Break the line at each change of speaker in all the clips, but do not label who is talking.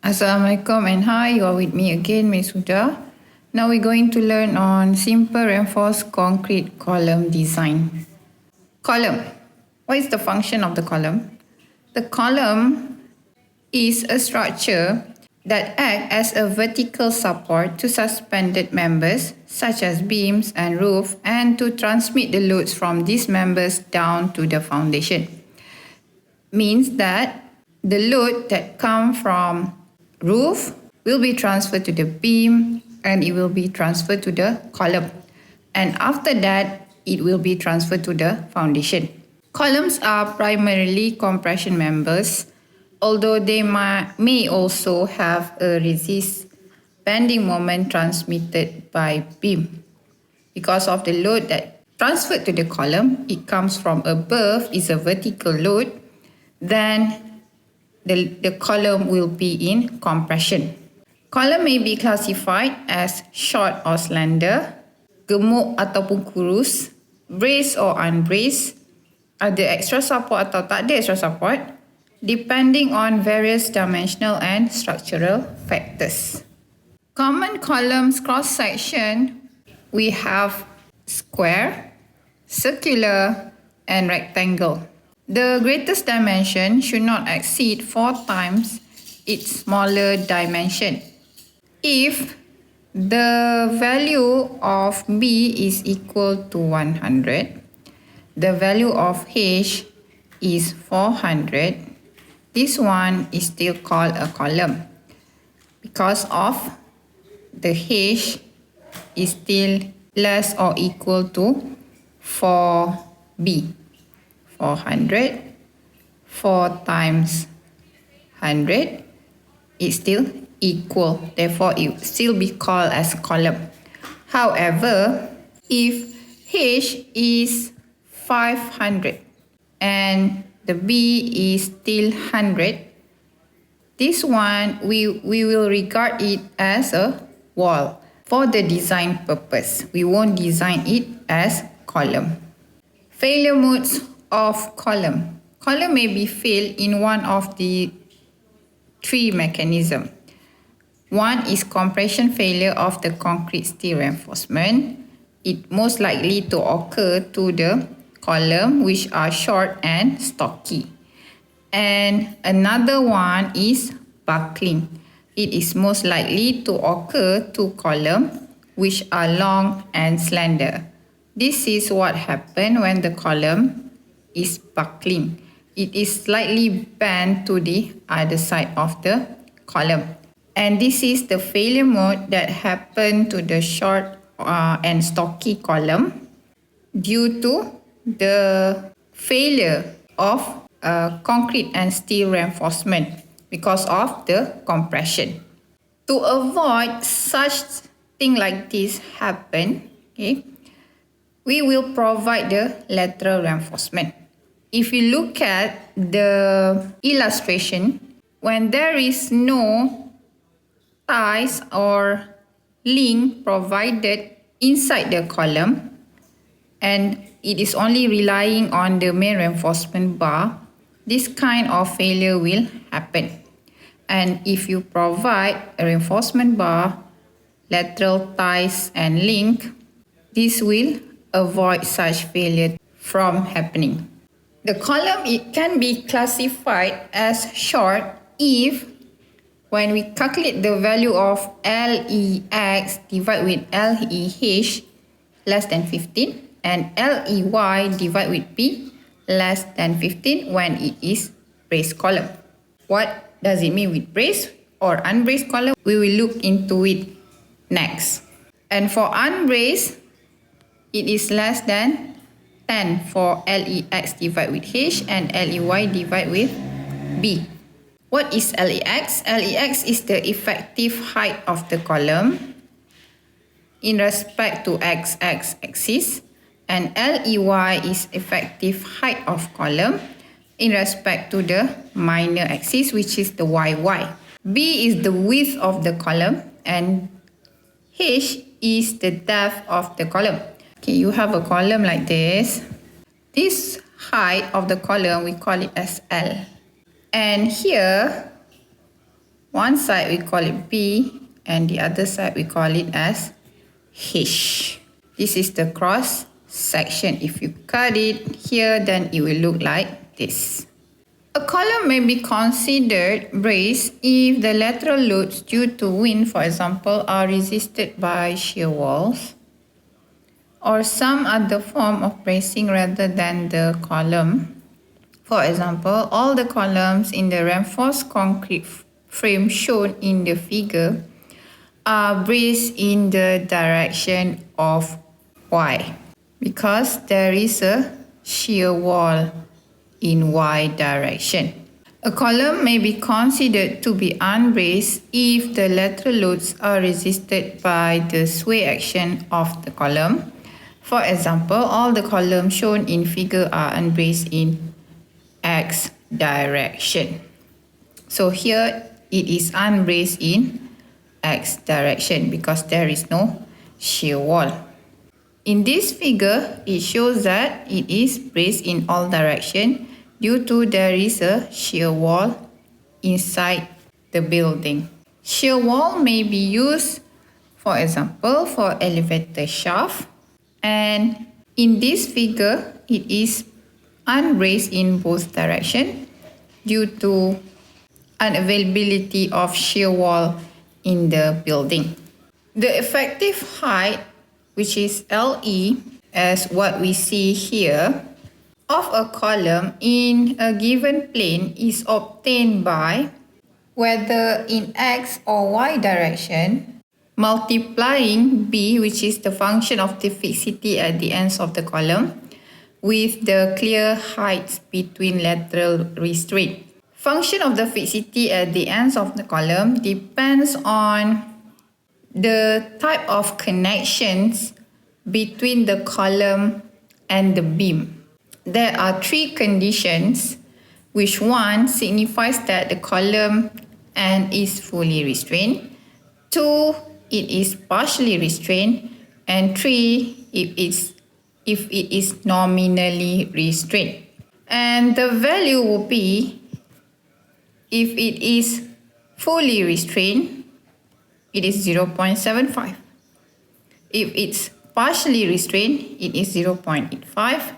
Assalamualaikum and hi, you are with me again, Ms. Huda. Now we're going to learn on simple reinforced concrete column design. Column. What is the function of the column? The column is a structure that acts as a vertical support to suspended members such as beams and roof and to transmit the loads from these members down to the foundation. Means that the load that come from roof will be transferred to the beam and it will be transferred to the column. And after that, it will be transferred to the foundation. Columns are primarily compression members, although they may also have a resist bending moment transmitted by beam. Because of the load that transferred to the column, it comes from above, is a vertical load, then the column will be in compression. Column may be classified as short or slender, gemuk ataupun kurus, braced or unbraced, ada extra support atau tak ada extra support, depending on various dimensional and structural factors. Common columns cross-section, we have square, circular and rectangle. The greatest dimension should not exceed 4 times its smaller dimension. If the value of B is equal to 100, the value of H is 400, this one is still called a column because of the H is still less or equal to 4B. 400, 4 times 100 is still equal. Therefore, it will still be called as column. However, if H is 500 and the B is still 100, this one we will regard it as a wall. For the design purpose, we won't design it as column. Failure modes of column. Column may be failed in one of the 3 mechanisms. One is compression failure of the concrete steel reinforcement. It most likely to occur to the column which are short and stocky. And another one is buckling. It is most likely to occur to column which are long and slender. This is what happens when the column is buckling. It is slightly bent to the other side of the column. And this is the failure mode that happened to the short and stocky column due to the failure of concrete and steel reinforcement because of the compression. To avoid such thing like this happen, okay, we will provide the lateral reinforcement. If you look at the illustration, when there is no ties or link provided inside the column and it is only relying on the main reinforcement bar, this kind of failure will happen. And if you provide a reinforcement bar, lateral ties and link, this will avoid such failure from happening. The column, it can be classified as short if when we calculate the value of LEX divided with LEH less than 15 and LEY divided with P less than 15 when it is braced column. What does it mean with braced or unbraced column? We will look into it next. And for unbraced, it is less than 10 for LEX divided with H and LEY divided with B. What is LEX? LEX is the effective height of the column in respect to XX axis, and LEY is effective height of column in respect to the minor axis, which is the YY. B is the width of the column and H is the depth of the column. Okay, you have a column like this. This height of the column, we call it as L. And here, One side we call it B and the other side we call it as H. This is the cross section. If you cut it here, then it will look like this. A column may be considered braced if the lateral loads due to wind, for example, are resisted by shear walls or some other form of bracing rather than the column. For example, all the columns in the reinforced concrete frame shown in the figure are braced in the direction of Y because there is a shear wall in Y direction. A column may be considered to be unbraced if the lateral loads are resisted by the sway action of the column. For example, all the columns shown in figure are unbraced in X direction. So here it is unbraced in X direction because there is no shear wall. In this figure, it shows that it is braced in all directions due to there is a shear wall inside the building. Shear wall may be used, for example, for elevator shaft, and in this figure, it is unbraced in both directions due to unavailability of shear wall in the building. The effective height, which is LE, as what we see here, of a column in a given plane is obtained by, whether in X or Y direction, multiplying B, which is the function of the fixity at the ends of the column, with the clear heights between lateral restraint. Function of the fixity at the ends of the column depends on the type of connections between the column and the beam. There are three conditions, which one signifies that the column end is fully restrained, 2, it is partially restrained, and 3, if it is nominally restrained. And the value will be, if it is fully restrained, it is 0.75. If it's partially restrained, it is 0.85.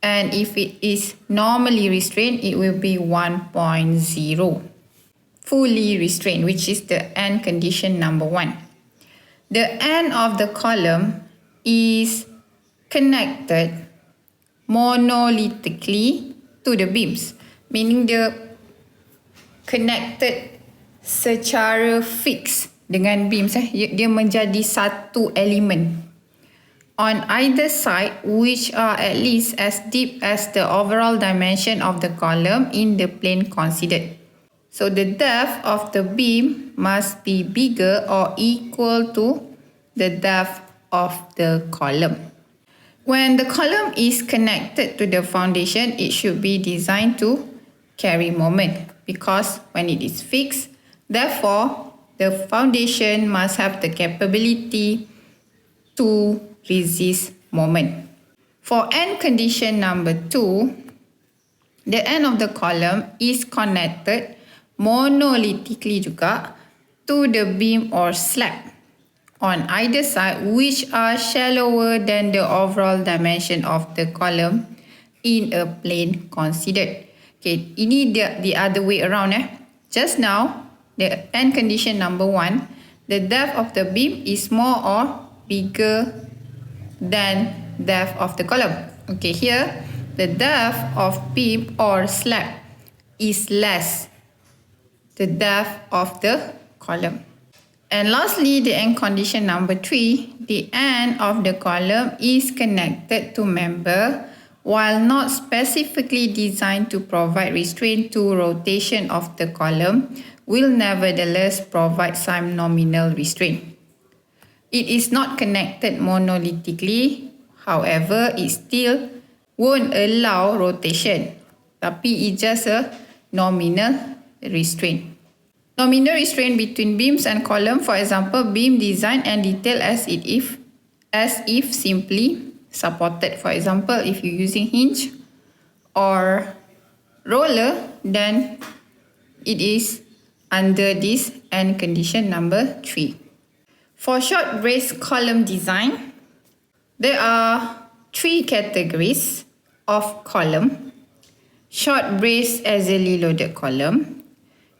And if it is normally restrained, it will be 1.0. Fully restrained, which is the end condition number 1. The end of the column is connected monolithically to the beams, meaning dia connected secara fix dengan beams. Dia menjadi satu elemen on either side, which are at least as deep as the overall dimension of the column in the plane considered. So the depth of the beam must be bigger or equal to the depth of the column. When the column is connected to the foundation, it should be designed to carry moment, because when it is fixed, therefore the foundation must have the capability to resist moment. For end condition number 2, the end of the column is connected monolithically juga to the beam or slab on either side, which are shallower than the overall dimension of the column in a plane considered. Okay, ini the other way around. Just now, the end condition number 1, the depth of the beam is more or bigger than depth of the column. Okay, here the depth of beam or slab is less the depth of the column. And lastly, the end condition number 3, the end of the column is connected to member while not specifically designed to provide restraint to rotation of the column will nevertheless provide some nominal restraint. It is not connected monolithically, however, it still won't allow rotation, tapi it's just a nominal restraint. Nominal restraint between beams and column, for example, beam design and detail as if simply supported. For example, if you're using hinge or roller, then it is under this and condition number 3. For short braced column design, there are 3 categories of column: short braced axially loaded column,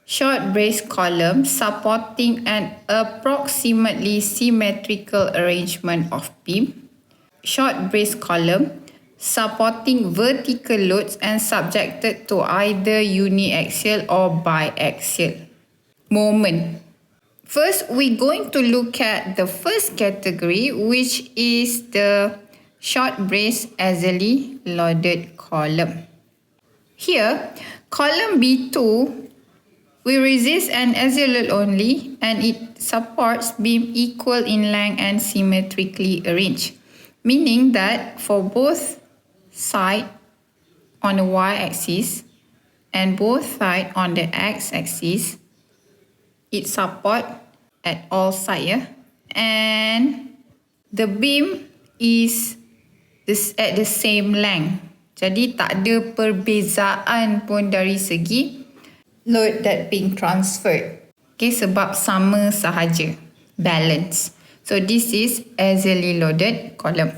short braced column supporting an approximately symmetrical arrangement of beam, short braced column supporting vertical loads and subjected to either uniaxial or biaxial moment. First, we're going to look at the first category, which is the short braced axially loaded column. Here, column B2 will resist an axial load only, and it supports beam equal in length and symmetrically arranged, meaning that for both sides on the y-axis and both sides on the x-axis, it support at all sides, and the beam is at the same length. Jadi tak ada perbezaan pun dari segi load that being transferred. Okay, sebab sama sahaja, balance. So this is axially loaded column.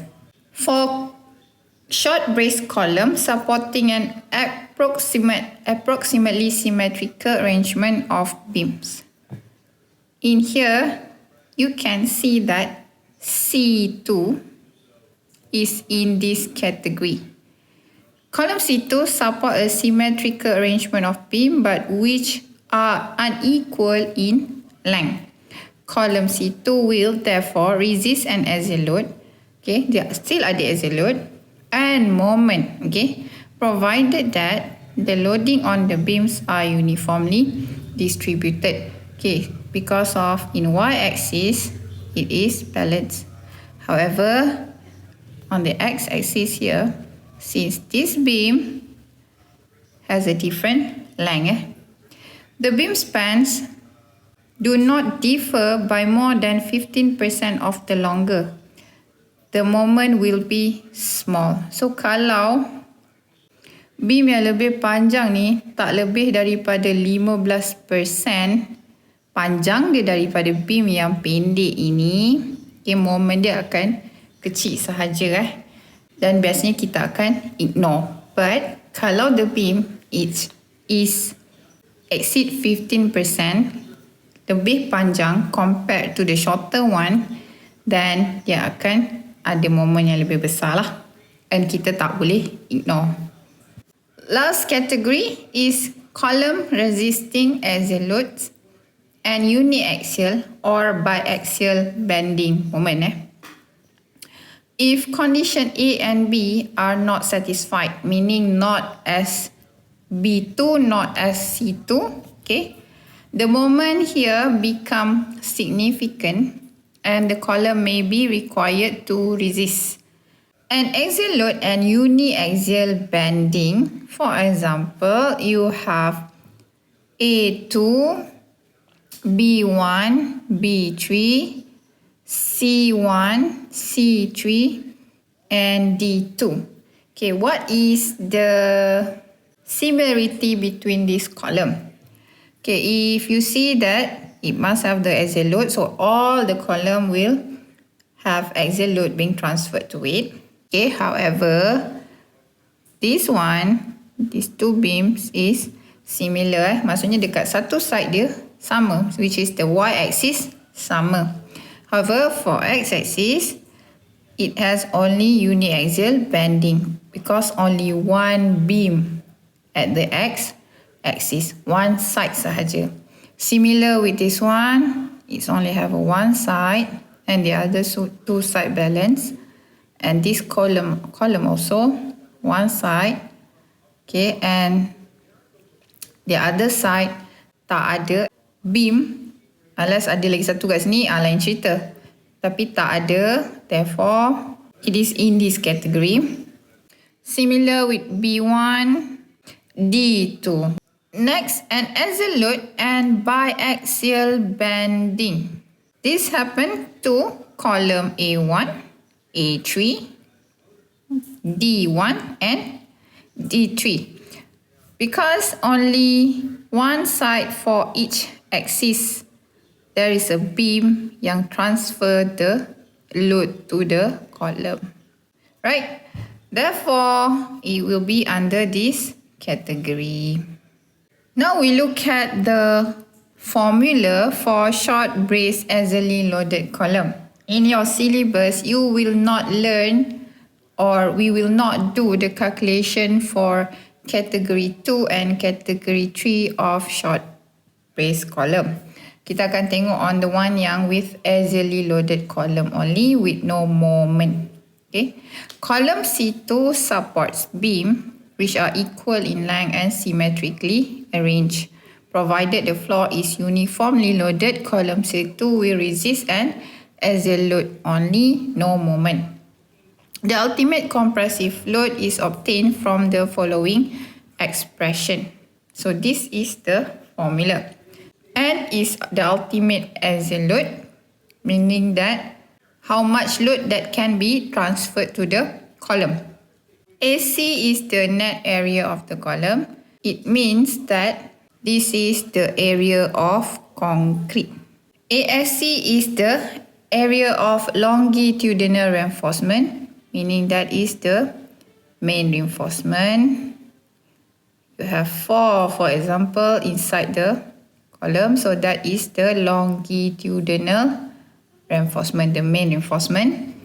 For short braced column supporting an approximately symmetrical arrangement of beams. In here, you can see that C2 is in this category. Column C2 support a symmetrical arrangement of beam but which are unequal in length. Column C2 will therefore resist an axial load. Okay, dia still ada axial load and moment. Okay, provided that the loading on the beams are uniformly distributed. Okay, because of in y-axis it is balanced. However, on the x-axis here, since this beam has a different length, the beam spans do not differ by more than 15% of the longer. The moment will be small. So kalau beam yang lebih panjang ni tak lebih daripada 15% panjang dia daripada beam yang pendek ini, okay, moment dia akan kecil sahaja dan biasanya kita akan ignore. But kalau the beam is exceed 15% lebih panjang compared to the shorter one, then dia akan ada moment yang lebih besar lah, and kita tak boleh ignore. Last category is column resisting axial loads and uniaxial or biaxial bending moment. If condition A and B are not satisfied, meaning not as B2, not as C2, okay, the moment here become significant and the column may be required to resist an axial load and uniaxial bending. For example, you have A2, B1, B3, C1, C3 and D2. Okay, what is the similarity between this column? Okay, if you see that it must have the axial load, so all the column will have axial load being transferred to it. Okay, however, this one, these two beams is similar. Maksudnya dekat satu side dia sama, which is the y-axis sama. However, for x-axis, it has only uniaxial bending because only one beam at the x-axis, one side sahaja. Similar with this one, it's only have one side and the other two side balance. And this column also one side, okay, and the other side tak ada beam. Unless ada lagi satu kat sini, lain cerita. Tapi tak ada, therefore it is in this category. Similar with B1, D2. Next, an axial load and biaxial bending. This happened to column A1, A3, D1 and D3. Because only one side for each axis, there is a beam yang transfer the load to the column. Right? Therefore, it will be under this category. Now we look at the formula for short brace axially loaded column. In your syllabus, you will not learn or we will not do the calculation for category 2 and category 3 of short brace column. Kita akan tengok on the one yang with axially loaded column only with no moment. Okay. Column C2 supports beam which are equal in length and symmetrically arranged. Provided the floor is uniformly loaded, column C2 will resist an axial load only, no moment. The ultimate compressive load is obtained from the following expression. So this is the formula. N is the ultimate axial load, meaning that how much load that can be transferred to the column. AC is the net area of the column. It means that this is the area of concrete. ASC is the area of longitudinal reinforcement, meaning that is the main reinforcement. You have 4, for example, inside the column, so that is the longitudinal reinforcement, the main reinforcement.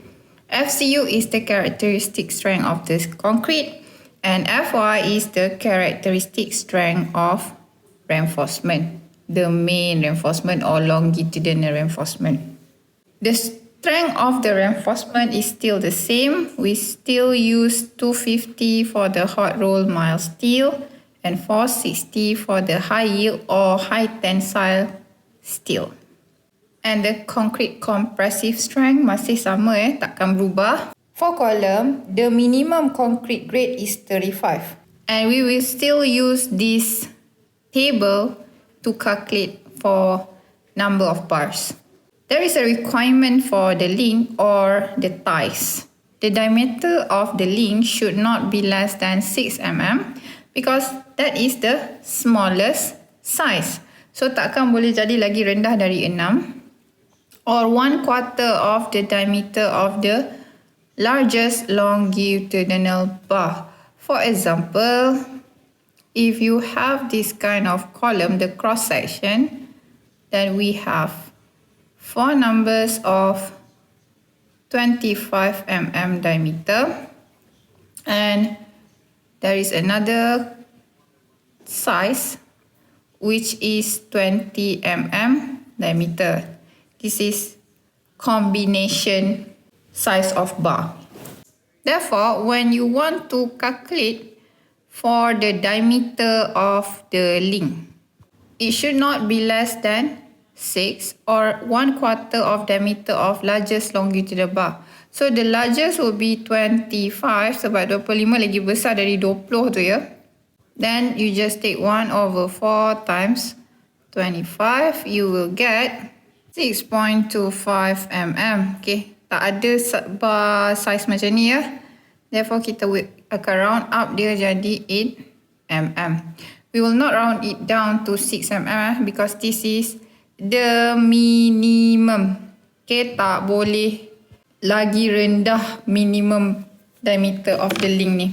FCU is the characteristic strength of the concrete, and FY is the characteristic strength of reinforcement, the main reinforcement or longitudinal reinforcement. The strength of the reinforcement is still the same. We still use 250 for the hot roll mild steel and 460 for the high yield or high tensile steel. And the concrete compressive strength masih sama takkan berubah. For column, the minimum concrete grade is 35. And we will still use this table to calculate for number of bars. There is a requirement for the link or the ties. The diameter of the link should not be less than 6 mm because that is the smallest size. So takkan boleh jadi lagi rendah dari 6. Or 1/4 of the diameter of the largest longitudinal bar. For example, if you have this kind of column, the cross section, then we have 4 numbers of 25 mm diameter, and there is another size which is 20 mm diameter. This is combination size of bar. Therefore, when you want to calculate for the diameter of the link, it should not be less than 6 or 1/4 of diameter of largest longitudinal bar. So the largest will be 25 sebab 25 lagi besar dari 20 tu ya. Then you just take 1/4 times 25, you will get 6.25 mm. Okay, tak ada bar size macam ni ya. Therefore kita akan round up dia jadi 8 mm. We will not round it down to 6 mm because this is the minimum. Okay, tak boleh lagi rendah minimum diameter of the link ni.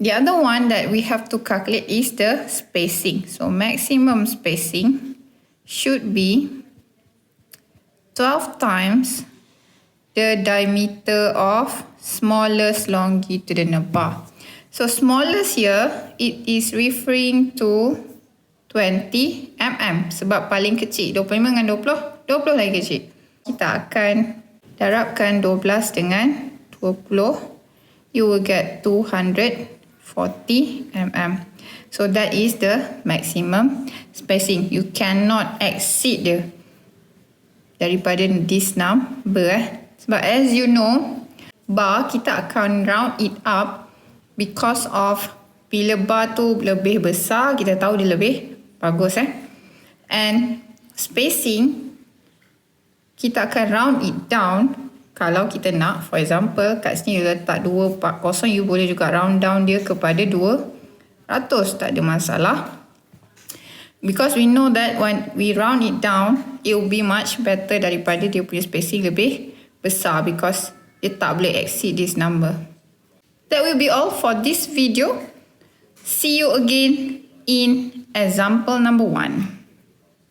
The other one that we have to calculate is the spacing. So maximum spacing should be 12 times the diameter of smallest longitudinal bar. So smallest here, it is referring to 20 mm sebab paling kecil 25 dengan 20 lagi kecil. Kita akan darabkan 12 dengan 20, you will get 240 mm. So that is the maximum spacing. You cannot exceed the daripada this number sebab as you know, bar kita akan round it up because of bila bar tu lebih besar, kita tahu dia lebih bagus and spacing kita akan round it down kalau kita nak. For example, kat sini you letak 240, you boleh juga round down dia kepada 200, tak ada masalah. Because we know that when we round it down, it will be much better daripada dia punya spacing lebih besar because dia tak boleh exceed this number. That will be all for this video. See you again in example number 1.